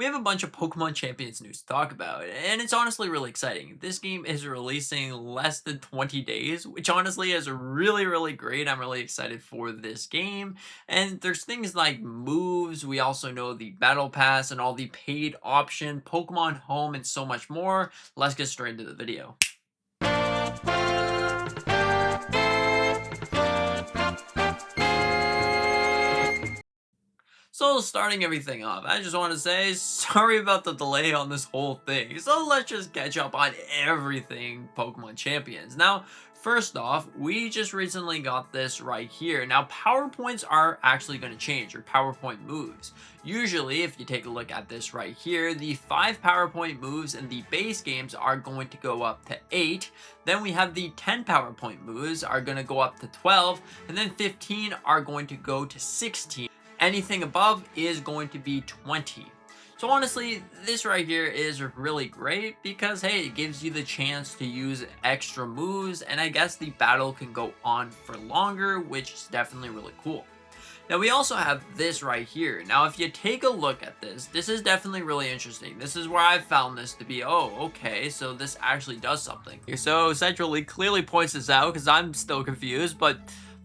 we have a bunch of Pokemon Champions news to talk about, and it's honestly really exciting. This game is releasing less than 20 days, which honestly is really great. I'm really excited for this game. And there's things like moves, we also know the Battle Pass and all the paid option, Pokemon Home, and so much more. Let's get straight into the video. So starting everything off, I just want to say sorry about the delay on this whole thing. So let's just catch up on everything Pokemon Champions. Now, first off, we just recently got this right here. Now, PowerPoints are actually going to change, or PowerPoint moves. Usually, if you take a look at this right here, the 5 PowerPoint moves in the base games are going to go up to 8. Then we have the 10 PowerPoint moves are going to go up to 12. And then 15 are going to go to 16. Anything above is going to be 20. So honestly, this right here is really great because, hey, it gives you the chance to use extra moves, and I guess the battle can go on for longer, which is definitely really cool. Now we also have this right here. Now if you take a look at this, this is definitely really interesting. This is where I found this to be, oh, okay, so this actually does something. So Centrally clearly points this out because I'm still confused, but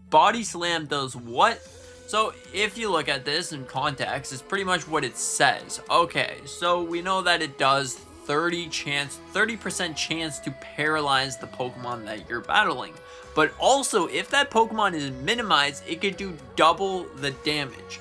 Body Slam does what? So if you look at this in context, it's pretty much what it says. Okay, so we know that it does 30% chance to paralyze the Pokemon that you're battling. But also, if that Pokemon is minimized, it could do double the damage.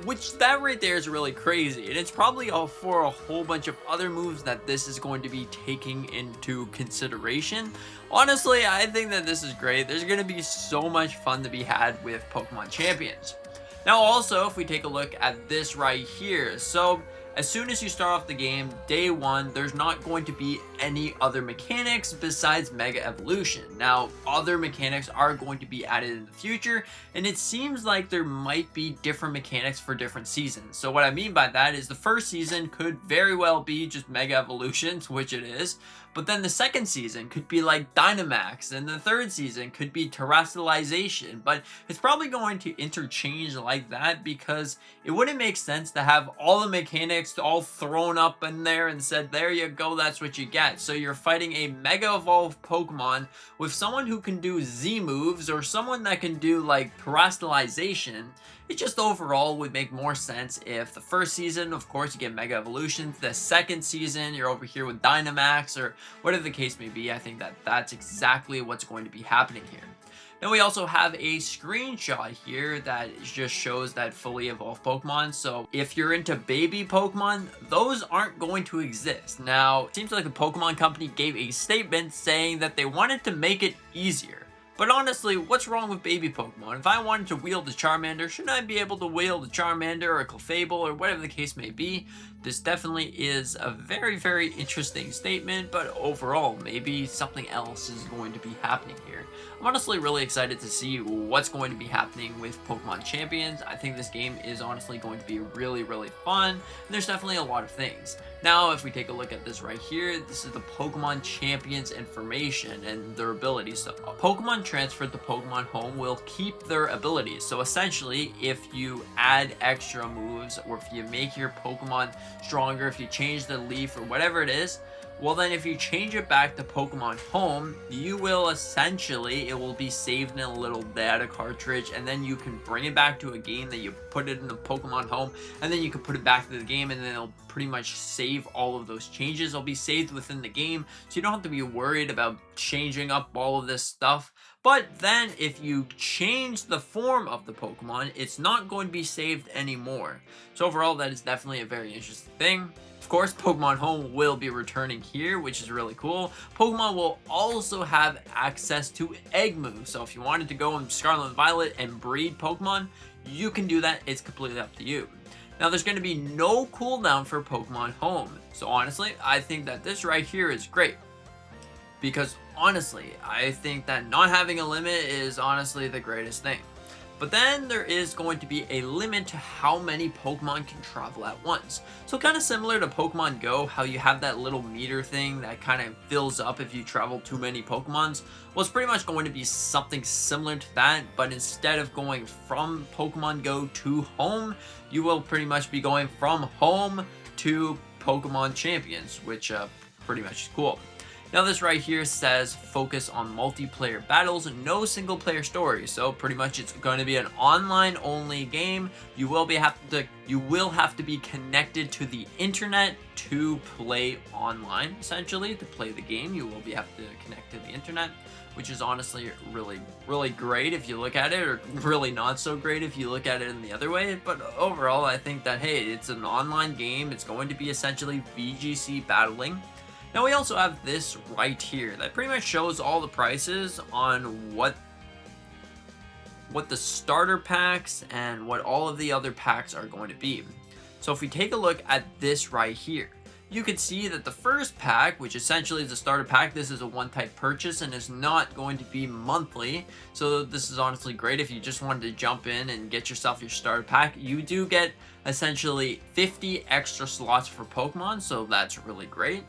Which that right there is really crazy. And it's probably for a whole bunch of other moves that this is going to be taking into consideration. Honestly, I think that this is great. There's going to be so much fun to be had with Pokemon Champions. Now also, if we take a look at this right here, so as soon as you start off the game, day 1, there's not going to be any other mechanics besides Mega Evolution. Now, other mechanics are going to be added in the future, and it seems like there might be different mechanics for different seasons. So what I mean by that is the first season could very well be just Mega Evolutions, which it is, but then the second season could be like Dynamax, and the third season could be Terrestrialization, but it's probably going to interchange like that because it wouldn't make sense to have all the mechanics all thrown up in there and said, there you go, that's what you get. So you're fighting a Mega Evolved Pokemon with someone who can do Z moves or someone that can do like Terrestrialization. It just overall would make more sense if the first season, of course, you get Mega Evolutions. The second season, you're over here with Dynamax or whatever the case may be. I think that that's exactly what's going to be happening here. Then we also have a screenshot here that just shows that fully evolved Pokemon. So if you're into baby Pokemon, those aren't going to exist. Now, it seems like the Pokemon company gave a statement saying that they wanted to make it easier. But honestly, what's wrong with baby Pokemon? If I wanted to wield a Charmander, shouldn't I be able to wield a Charmander or a Clefable or whatever the case may be? This definitely is a very interesting statement, but overall, maybe something else is going to be happening here. I'm honestly really excited to see what's going to be happening with Pokemon Champions. I think this game is honestly going to be really fun, and there's definitely a lot of things. Now, if we take a look at this right here, this is the Pokemon Champions information and their abilities. So Pokemon transferred to Pokemon Home will keep their abilities. So essentially, if you add extra moves or if you make your Pokemon stronger, if you change the leaf or whatever it is, well then if you change it back to Pokemon Home, you will essentially, it will be saved in a little data cartridge, and then you can bring it back to a game that you put it in the Pokemon Home, and then you can put it back to the game, and then it'll pretty much save all of those changes. It'll be saved within the game, so you don't have to be worried about changing up all of this stuff. But then if you change the form of the Pokemon, it's not going to be saved anymore. So overall, that is definitely a very interesting thing. Of course, Pokemon Home will be returning here, which is really cool. Pokemon will also have access to egg moves. So if you wanted to go in Scarlet and Violet and breed Pokemon, you can do that. It's completely up to you. Now, there's going to be no cooldown for Pokemon Home. So honestly, I think that this right here is great. Because honestly, I think that not having a limit is honestly the greatest thing. But then there is going to be a limit to how many Pokemon can travel at once. So kind of similar to Pokemon Go, how you have that little meter thing that kind of fills up if you travel too many Pokemons. Well, it's pretty much going to be something similar to that, but instead of going from Pokemon Go to home, you will pretty much be going from home to Pokemon Champions, which pretty much is cool. Now this right here says focus on multiplayer battles, no single player story. So pretty much it's going to be an online only game. You will have to be connected to the internet to play online. Essentially, to play the game, you will have to connect to the internet, which is honestly really great if you look at it, or really not so great if you look at it in the other way. But overall, I think that, hey, it's an online game. It's going to be essentially VGC battling. Now we also have this right here that pretty much shows all the prices on what the starter packs and what all of the other packs are going to be. So if we take a look at this right here, you can see that the first pack, which essentially is a starter pack, this is a one-type purchase and is not going to be monthly. So this is honestly great if you just wanted to jump in and get yourself your starter pack. You do get essentially 50 extra slots for Pokemon, so that's really great.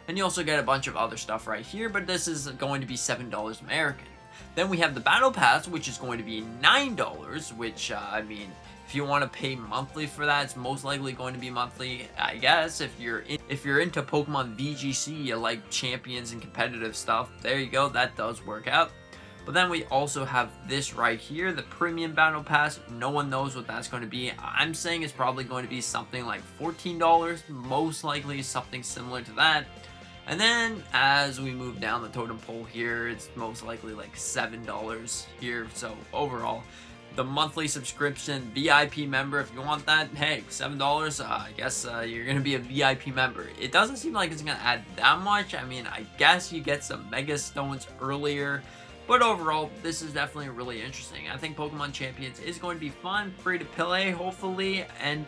And you also get a bunch of other stuff right here, but this is going to be $7 American. Then we have the Battle Pass, which is going to be $9, which, I mean, if you want to pay monthly for that, it's most likely going to be monthly, I guess. If you're into Pokemon VGC, you like champions and competitive stuff, there you go, that does work out. But then we also have this right here, the Premium Battle Pass. No one knows what that's going to be. I'm saying it's probably going to be something like $14, most likely something similar to that. And then as we move down the totem pole here, it's most likely like $7 here. So overall, the monthly subscription VIP member, if you want that, hey, $7, I guess you're going to be a VIP member. It doesn't seem like it's going to add that much. I mean, I guess you get some Mega Stones earlier. But overall, this is definitely really interesting. I think Pokemon Champions is going to be fun, free to play, hopefully, and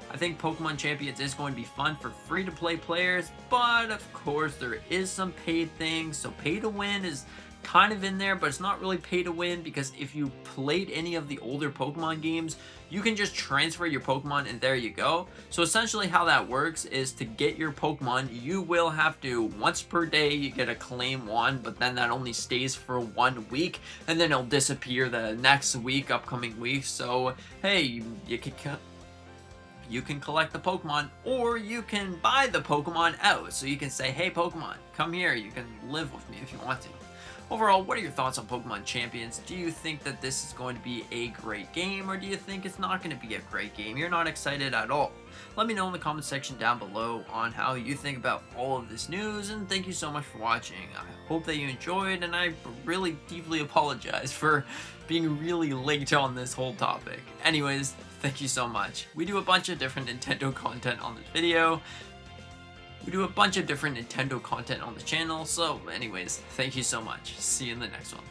I think Pokemon Champions is going to be fun for free-to-play players, but of course there is some paid things, so pay to win is kind of in there, but it's not really pay to win, because if you played any of the older Pokemon games, you can just transfer your Pokemon and there you go. So essentially how that works is, to get your Pokemon, you will have to, once per day, you get a claim one, but then that only stays for 1 week, and then it'll disappear the next week, upcoming week. So hey, you can collect the Pokemon, or you can buy the Pokemon out. So you can say, hey Pokemon, come here, you can live with me if you want to. Overall, what are your thoughts on Pokemon Champions? Do you think that this is going to be a great game, or do you think it's not going to be a great game? You're not excited at all. Let me know in the comment section down below on how you think about all of this news, and thank you so much for watching. I hope that you enjoyed, and I really deeply apologize for being really late on this whole topic. Anyways, thank you so much. We do a bunch of different Nintendo content on this video. We do a bunch of different Nintendo content on the channel, so anyways, thank you so much. See you in the next one.